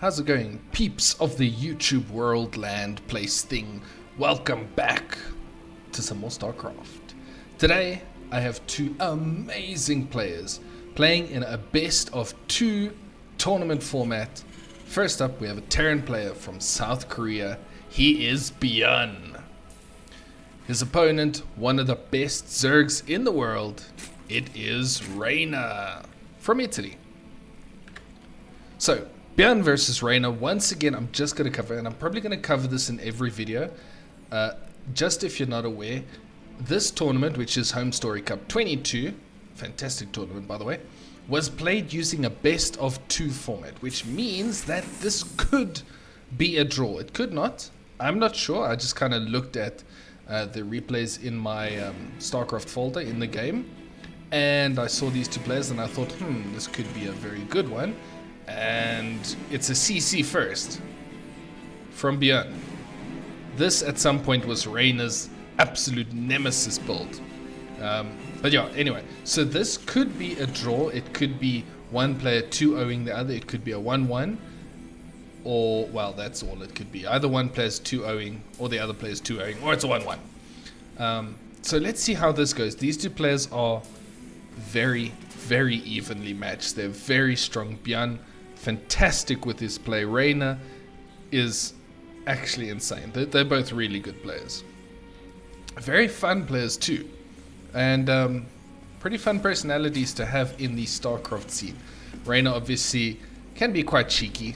How's it going, peeps of the YouTube world, land, place, thing? Welcome back to some more StarCraft. Today, I have two amazing players playing in a best of two tournament format. First up, we have a Terran player from South Korea. He is ByuN. His opponent, one of the best Zergs in the world, it is Reynor from Italy. So, ByuN versus Reynor. Once again, I'm just going to cover, and I'm probably going to cover this in every video. Just if you're not aware, this tournament, which is Homestory Cup XXII, fantastic tournament by the way, was played using a best of two format, which means that this could be a draw. It could not. I'm not sure. I just kind of looked at the replays in my StarCraft folder in the game, and I saw these two players, and I thought, this could be a very good one. And it's a CC first from ByuN. This at some point was Reynor's absolute nemesis build. But yeah, anyway, so this could be a draw. It could be one player 2-0ing the other. It could be a 1-1, or, well, that's all it could be. Either one player's 2-0ing or the other player's 2-0ing, or it's a 1-1. So let's see how this goes. These two players are very, very evenly matched. They're very strong. ByuN, fantastic with his play. Reynor is actually insane. They're both really good players. Very fun players too. And pretty fun personalities to have in the StarCraft scene. Reynor obviously can be quite cheeky.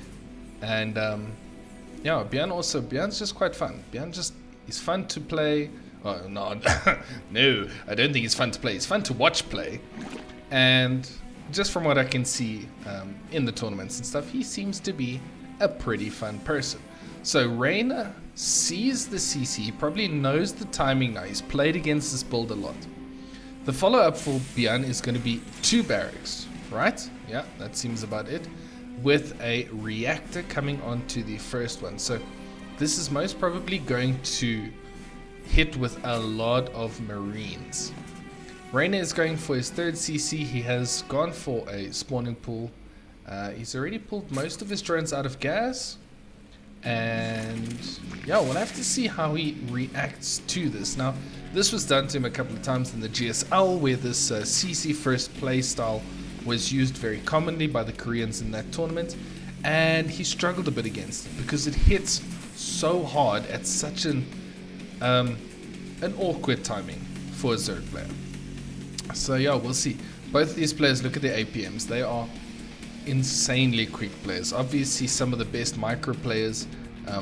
And yeah, ByuN's just quite fun. He's fun to play. Oh, no, no, I don't think he's fun to play. He's fun to watch play. And just from what I can see in the tournaments and stuff, he seems to be a pretty fun person. So Reynor sees the CC, he probably knows the timing now. He's played against this build a lot. The follow-up for ByuN is going to be 2 barracks, right? Yeah, that seems about it. With a reactor coming onto the first one. So this is most probably going to hit with a lot of Marines. Reynor is going for his 3rd CC. He has gone for a spawning pool. He's already pulled most of his drones out of gas. And yeah, we'll have to see how he reacts to this. Now, this was done to him a couple of times in the GSL, where this CC first play style was used very commonly by the Koreans in that tournament. And he struggled a bit against it because it hits so hard at such an awkward timing for a Zerg player. So yeah, we'll see. Both of these players, look at their APMs. They are insanely quick players. Obviously some of the best micro players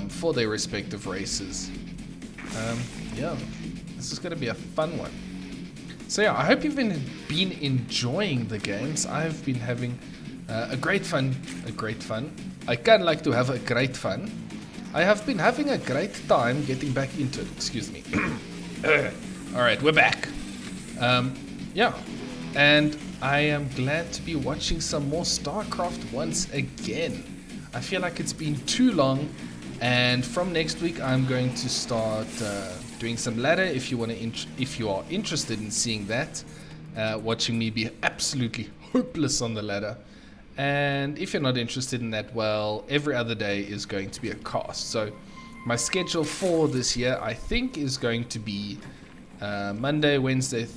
for their respective races. Yeah, this is going to be a fun one. So yeah, I hope you've been enjoying the games. I've been having a great fun. I kind of like to have a great fun. I have been having a great time getting back into it. Excuse me. Alright, we're back. Yeah, and I am glad to be watching some more StarCraft once again. I feel like it's been too long, and from next week I'm going to start doing some ladder. If you are interested in seeing that, watching me be absolutely hopeless on the ladder. And if you're not interested in that, well, every other day is going to be a cast. So my schedule for this year, I think, is going to be Monday, Wednesday,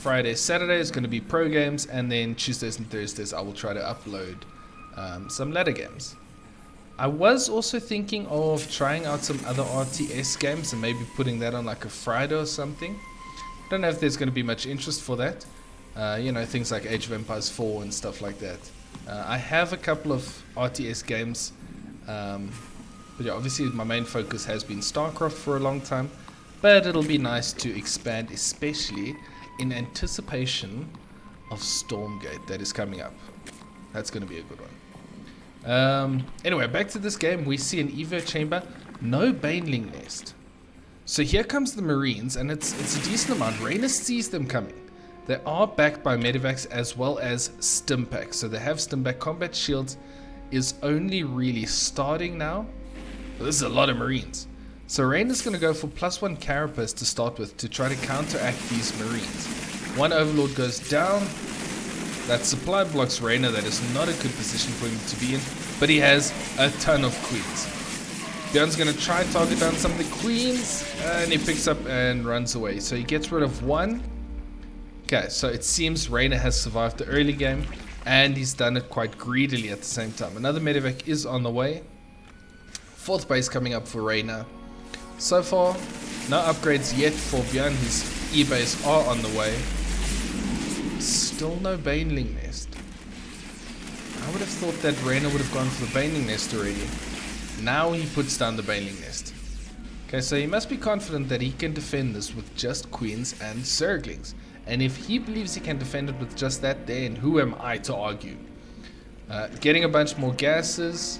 Friday, Saturday is going to be pro games, and then Tuesdays and Thursdays I will try to upload some ladder games. I was also thinking of trying out some other RTS games and maybe putting that on like a Friday or something. Don't know if there's going to be much interest for that. You know, things like Age of Empires 4 and stuff like that. I have a couple of RTS games, but yeah, obviously my main focus has been StarCraft for a long time, but it'll be nice to expand, especially in anticipation of Stormgate that is coming up. That's going to be a good one. Anyway, back to this game. We see an Evo chamber, no Baneling nest. So here comes the Marines, and it's a decent amount. Reynor sees them coming. They are backed by Medivacs as well as Stimpaks. So they have Stimpak. Combat Shields is only really starting now. But this is a lot of Marines. So Reynor's going to go for +1 Carapace to start with to try to counteract these Marines. One Overlord goes down. That supply blocks Reynor. That is not a good position for him to be in. but he has a ton of queens. ByuN's going to try and target down some of the queens, and he picks up and runs away. So he gets rid of one. Okay, so it seems Reynor has survived the early game, and he's done it quite greedily at the same time. Another medevac is on the way. 4th base coming up for Reynor. So far, no upgrades yet for ByuN. His E-base are on the way. Still no Baneling Nest. I would have thought that Reynor would have gone for the Baneling Nest already. Now he puts down the Baneling Nest. Okay, so he must be confident that he can defend this with just queens and Zerglings. And if he believes he can defend it with just that, then who am I to argue? Getting a bunch more gases.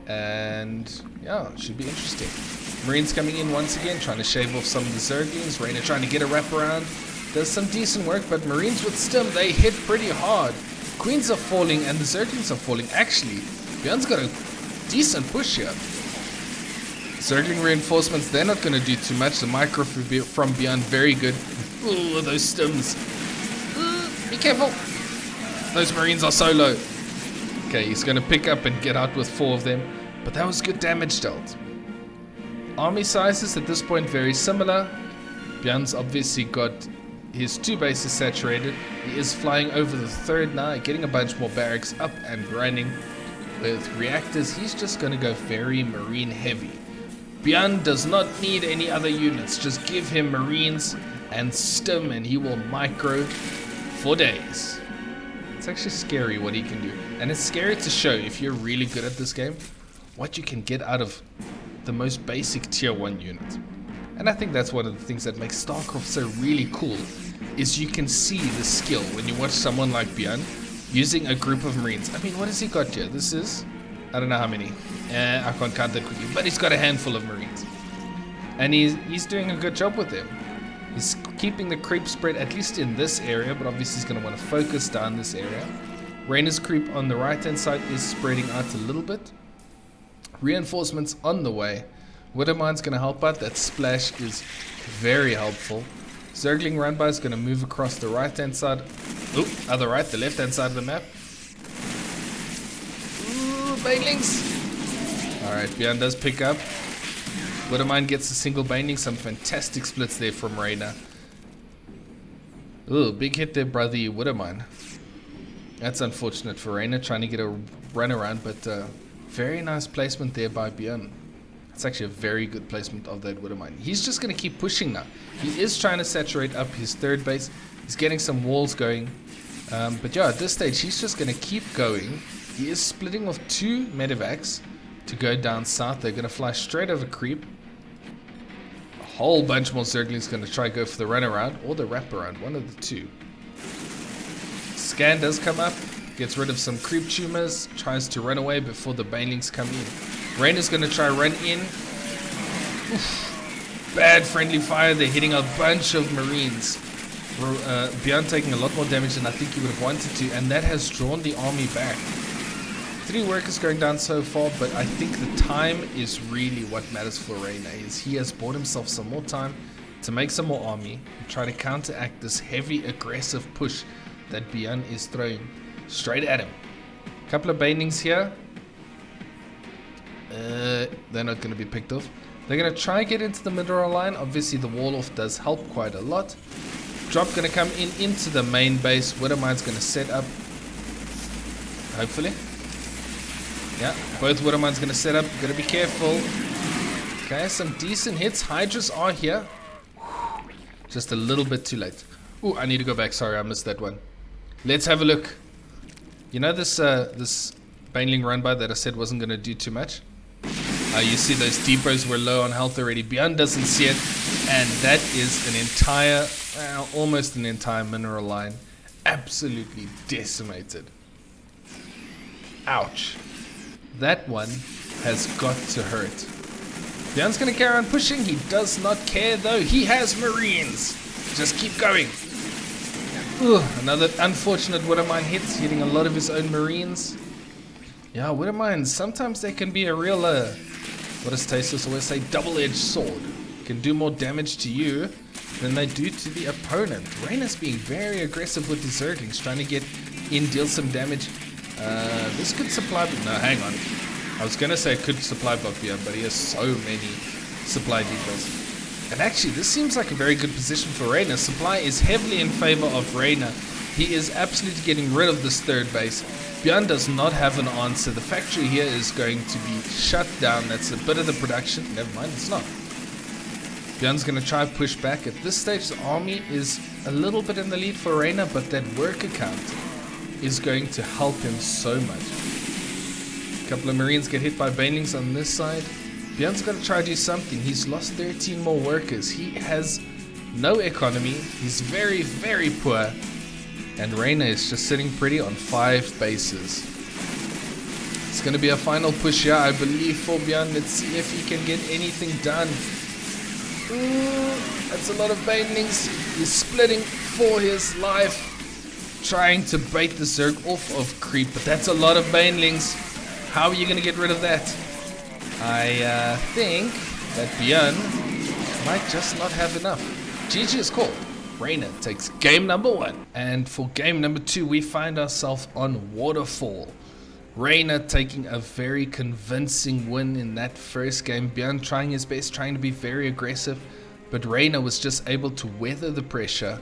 And yeah, should be interesting. Marines coming in once again, trying to shave off some of the Zerglings. Reynor trying to get a wraparound. Does some decent work, but Marines with Stim, they hit pretty hard. Queens are falling and the Zerglings are falling. Actually, ByuN's got a decent push here. Zergling reinforcements, they're not going to do too much. The micro from ByuN, very good. Ooh, those Stims. Be careful. Those Marines are so low. Okay, he's going to pick up and get out with 4 of them. But that was good damage dealt. Army sizes at this point very similar. ByuN's obviously got his 2 bases saturated. He is flying over the 3rd now, getting a bunch more barracks up and running. With reactors, he's just going to go very Marine heavy. ByuN does not need any other units. Just give him Marines and Stim and he will micro for days. It's actually scary what he can do. And it's scary to show, if you're really good at this game, what you can get out of the most basic tier 1 unit. And I think that's one of the things that makes StarCraft so really cool, is you can see the skill when you watch someone like ByuN using a group of Marines. I mean, what has he got here? This is, I don't know how many. I can't count that quickly, but he's got a handful of Marines. And he's doing a good job with them. He's keeping the creep spread, at least in this area, but obviously he's going to want to focus down this area. Reynor's creep on the right-hand side is spreading out a little bit. Reinforcements on the way. Widowmine's going to help out. That splash is very helpful. Zergling run-by is going to move across the right-hand side. Oh, other right, the left-hand side of the map. Ooh, banelings. Alright, ByuN does pick up. Widowmine gets a single baneling. Some fantastic splits there from Reynor. Ooh, big hit there, brother Widowmine. That's unfortunate for Reynor, trying to get a run around, but very nice placement there by ByuN. It's actually a very good placement of that Widowmine. He's just going to keep pushing now. He is trying to saturate up his 3rd base. He's getting some walls going. But yeah, at this stage, he's just going to keep going. He is splitting off 2 medevacs to go down south. They're going to fly straight over creep. A whole bunch more Zerglings going to try to go for the runaround or the wraparound, one of the 2. Scan does come up, gets rid of some creep tumors, tries to run away before the banelings come in. Reynor's going to try run in. Oof. Bad friendly fire. They're hitting a bunch of Marines. ByuN taking a lot more damage than I think he would have wanted to, and that has drawn the army back. 3 workers going down so far, but I think the time is really what matters for Reynor. He has bought himself some more time to make some more army and try to counteract this heavy aggressive push that ByuN is throwing straight at him. A couple of banelings here. They're not going to be picked off. They're going to try and get into the middle line. Obviously the wall off does help quite a lot. Drop going to come in into the main base. Widowmine's going to set up. Hopefully. Yeah, both Widowmine's going to set up. Got to be careful. Okay, some decent hits. Hydras are here. Just a little bit too late. Ooh, I need to go back. Sorry, I missed that one. Let's have a look. You know this this baneling run-by that I said wasn't going to do too much? You see those depots were low on health already. ByuN doesn't see it, and that is an entire, almost an entire mineral line, absolutely decimated. Ouch. That one has got to hurt. ByuN's going to carry on pushing. He does not care though. He has Marines. Just keep going. Ooh, another unfortunate Widowmine hits, hitting a lot of his own Marines. Yeah, Widowmines, sometimes they can be a real, what does Tasteless always say, double-edged sword. Can do more damage to you than they do to the opponent. Reynor's being very aggressive with the Zerglings, trying to get in, deal some damage. This could supply... No, hang on. I was going to say it could supply ByuN, but he has so many supply depots. And actually, this seems like a very good position for Reynor. Supply is heavily in favor of Reynor. He is absolutely getting rid of this third base. ByuN does not have an answer. The factory here is going to be shut down. That's a bit of the production. Never mind, it's not. ByuN's going to try and push back. At this stage, the army is a little bit in the lead for Reynor, but that worker count is going to help him so much. A couple of Marines get hit by banelings on this side. ByuN's got to try to do something. He's lost 13 more workers. He has no economy. He's very, very poor. And Reynor is just sitting pretty on 5 bases. It's going to be a final push here, I believe, for ByuN. Let's see if he can get anything done. Ooh, that's a lot of banelings. He's splitting for his life, trying to bait the Zerg off of creep. But that's a lot of banelings. How are you going to get rid of that? I think that ByuN might just not have enough. GG is called. Reynor takes game number 1. And for game number 2, we find ourselves on Waterfall. Reynor taking a very convincing win in that first game. ByuN trying his best, trying to be very aggressive. But Reynor was just able to weather the pressure.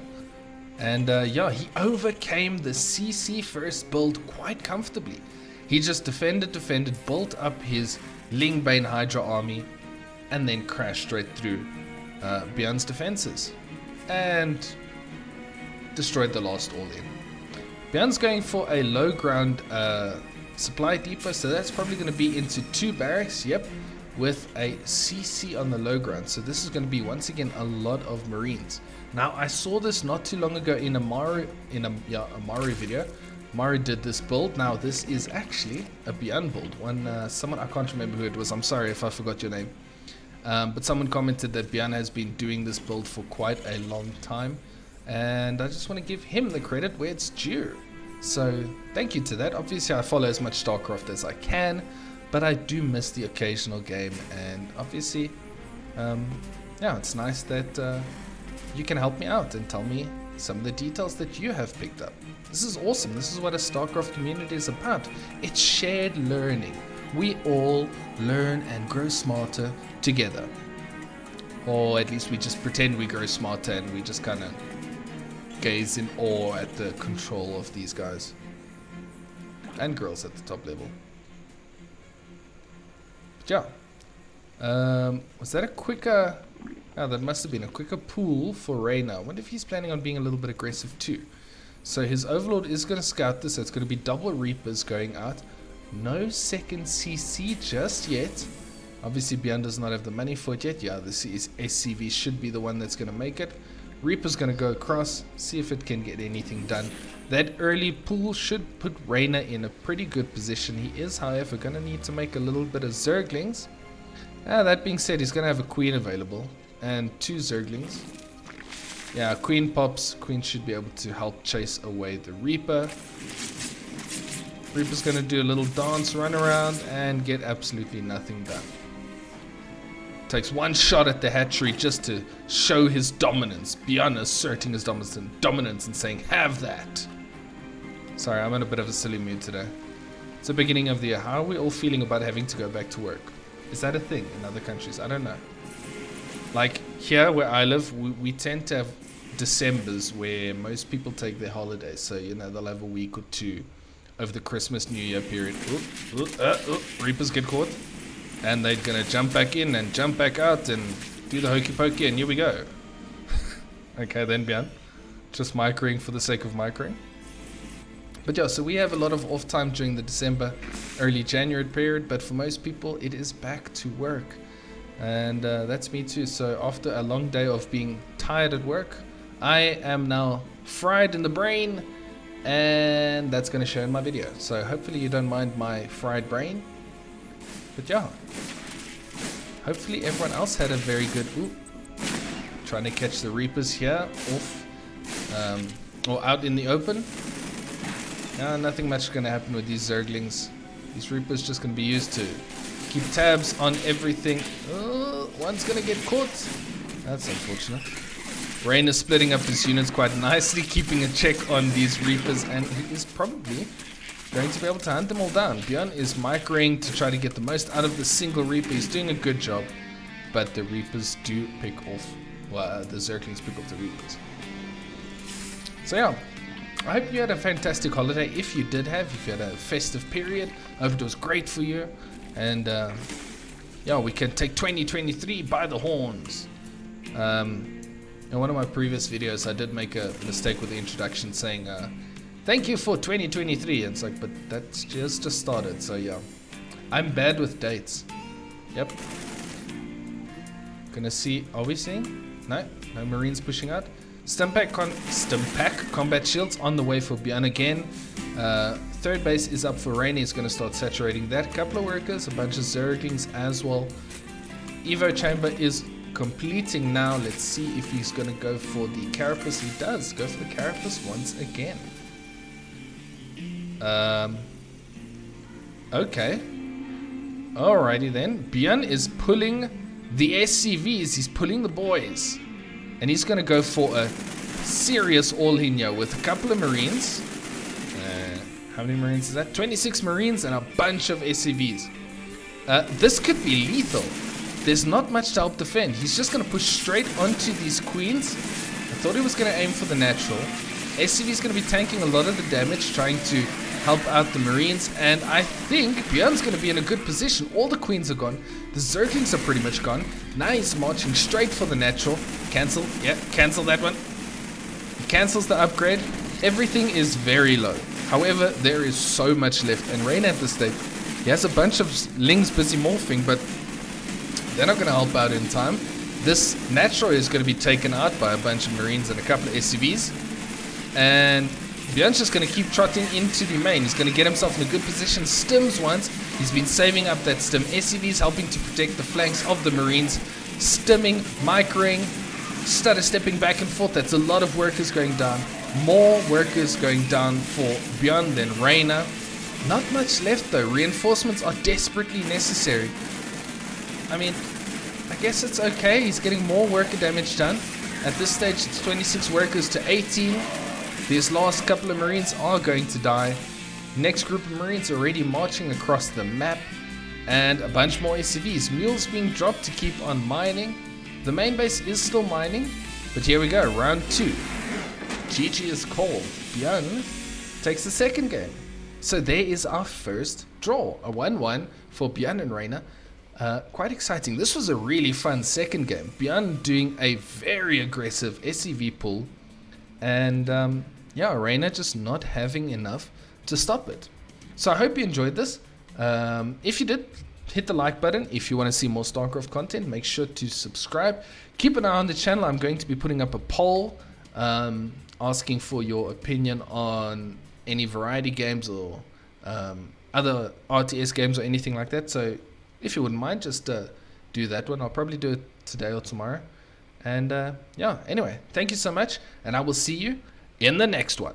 And yeah, he overcame the CC first build quite comfortably. He just defended, built up his Lingbane Hydra army, and then crashed straight through ByuN's defenses. And destroyed the last all-in. ByuN's going for a low ground supply depot, so that's probably going to be into 2 barracks, yep, with a CC on the low ground. So this is going to be, once again, a lot of Marines. Now, I saw this not too long ago in a Maru video. Maru did this build. Now, this is actually a ByuN build. Someone, I can't remember who it was, I'm sorry if I forgot your name. But someone commented that ByuN has been doing this build for quite a long time, and I just want to give him the credit where it's due. So thank you to that. Obviously I follow as much StarCraft as I can, but I do miss the occasional game, and obviously yeah, it's nice that you can help me out and tell me some of the details that you have picked up. This is awesome. This is what a StarCraft community is about. It's shared learning. We all learn and grow smarter together. Or at least we just pretend we grow smarter and we just kind of gaze in awe at the control of these guys. And girls at the top level. But yeah. Was that a quicker... Oh, that must have been a quicker pool for Reynor. I wonder if he's planning on being a little bit aggressive too. So his Overlord is going to scout this. So it's going to be double Reapers going out. No second CC just yet. Obviously ByuN does not have the money for it yet. Yeah, the SCV should be the one that's going to make it. Reaper's going to go across, see if it can get anything done. That early pull should put Reynor in a pretty good position. He is, however, going to need to make a little bit of Zerglings. That being said, he's going to have a Queen available and 2 Zerglings. Yeah, Queen pops. Queen should be able to help chase away the Reaper. Reaper's going to do a little dance, run around, and get absolutely nothing done. Takes one shot at the hatchery just to show his dominance. ByuN asserting his dominance and saying, have that. Sorry, I'm in a bit of a silly mood today. It's the beginning of the year. How are we all feeling about having to go back to work? Is that a thing in other countries? I don't know. Like here where I live, we tend to have Decembers where most people take their holidays. So, you know, they'll have a week or 2 over the Christmas, New Year period. Reapers get caught. And they're going to jump back in and jump back out and do the hokey pokey, and here we go. Okay, then ByuN. Just microing for the sake of microing. But yeah, so we have a lot of off time during the December, early January period, but for most people it is back to work. And that's me too. So after a long day of being tired at work, I am now fried in the brain, and that's going to show in my video. So hopefully you don't mind my fried brain. But yeah, hopefully everyone else had a very good... Ooh, trying to catch the Reapers here off or out in the open. Nothing much going to happen with these Zerglings. These Reapers just going to be used to keep tabs on everything. One's going to get caught. That's unfortunate. Reynor splitting up his units quite nicely, keeping a check on these Reapers, and he is probably going to be able to hunt them all down. ByuN is microing to try to get the most out of the single Reaper. He's doing a good job, but the Reapers do pick off, well, the Zerglings pick off the Reapers. So yeah, I hope you had a fantastic holiday. If you did have, if you had a festive period, I hope it was great for you. And yeah, we can take 2023 by the horns. In one of my previous videos, I did make a mistake with the introduction saying, thank you for 2023. And it's like, but that's just started. So yeah, I'm bad with dates. Yep. Gonna see, are we seeing? No Marines pushing out. Stimpack combat shields on the way for ByuN again. Third base is up for Reynor. He's going to start saturating that. Couple of workers, a bunch of Zerglings as well. Evo chamber is completing now. Let's see if he's going to go for the Carapace. He does go for the Carapace once again. Okay. Alrighty then. ByuN is pulling the SCVs. He's pulling the boys. And he's going to go for a serious all-in here with a couple of Marines. How many Marines is that? 26 Marines and a bunch of SCVs. This could be lethal. There's not much to help defend. He's just going to push straight onto these Queens. I thought he was going to aim for the natural. SCV is going to be tanking a lot of the damage, trying to help out the Marines. And I think ByuN's going to be in a good position. All the Queens are gone. The Zerglings are pretty much gone. Now he's marching straight for the natural. Cancel. Yeah, cancel that one. He cancels the upgrade. Everything is very low. However, there is so much left. And Reynor at this stage, he has a bunch of Lings busy morphing, but they're not going to help out in time. This natural is going to be taken out by a bunch of Marines and a couple of SCVs. And ByuN's just going to keep trotting into the main. He's going to get himself in a good position. Stims once. He's been saving up that stim. SCV's helping to protect the flanks of the Marines. Stimming, microing, stutter stepping back and forth. That's a lot of workers going down. More workers going down for ByuN than Reynor. Not much left though. Reinforcements are desperately necessary. I mean, I guess it's okay. He's getting more worker damage done. At this stage, it's 26 workers to 18. These last couple of Marines are going to die. Next group of Marines already marching across the map. And a bunch more SCVs. Mules being dropped to keep on mining. The main base is still mining. But here we go, round 2. GG is called. ByuN takes the second game. So there is our first draw. A 1-1 for ByuN and Reynor. Quite exciting. This was a really fun second game. ByuN doing a very aggressive SCV pull. And yeah, Reynor just not having enough to stop it. So I hope you enjoyed this. If you did, hit the like button. If you want to see more StarCraft content, make sure to subscribe. Keep an eye on the channel. I'm going to be putting up a poll asking for your opinion on any variety games or other RTS games or anything like that. So if you wouldn't mind, just do that one. I'll probably do it today or tomorrow. And yeah, anyway, thank you so much. And I will see you in the next one.